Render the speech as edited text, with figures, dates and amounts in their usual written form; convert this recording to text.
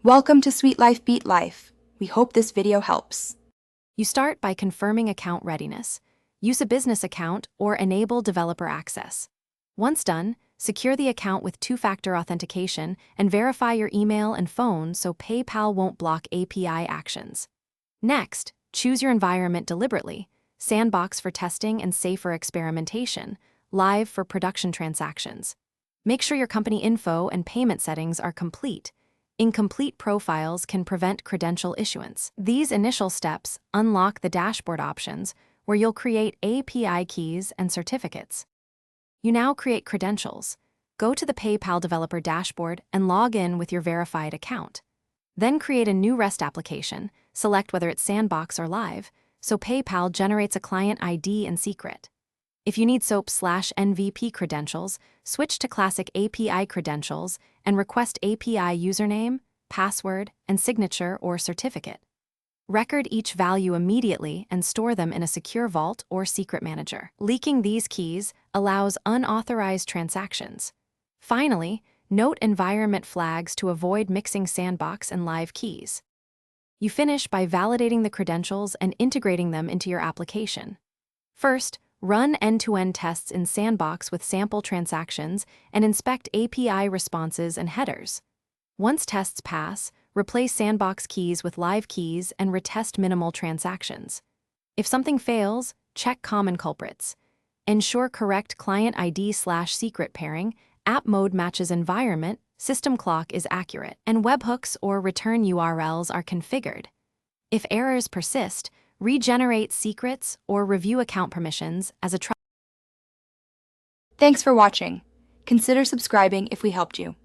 Welcome to Sweet Life Beat Life. We hope this video helps. You start by confirming account readiness. Use a business account or enable developer access. Once done, secure the account with two-factor authentication and verify your email and phone so PayPal won't block API actions. Next, choose your environment deliberately: sandbox for testing and safer experimentation, live for production transactions. Make sure your company info and payment settings are complete. Incomplete profiles can prevent credential issuance. These initial steps unlock the dashboard options, where you'll create API keys and certificates. You now create credentials. Go to the PayPal developer dashboard and log in with your verified account. Then create a new REST application, select whether it's sandbox or live, so PayPal generates a client ID and secret. If you need SOAP/MVP credentials, switch to classic API credentials and request API username, password, and signature or certificate. Record each value immediately and store them in a secure vault or secret manager. Leaking these keys allows unauthorized transactions. Finally, note environment flags to avoid mixing sandbox and live keys. You finish by validating the credentials and integrating them into your application. First, run end-to-end tests in Sandbox with sample transactions and inspect API responses and headers. Once tests pass, replace Sandbox keys with live keys and retest minimal transactions. If something fails, check common culprits. Ensure correct client ID/secret pairing, app mode matches environment, system clock is accurate, and webhooks or return URLs are configured. If errors persist, regenerate secrets or review account permissions as a Thanks for watching. Consider subscribing if we helped you.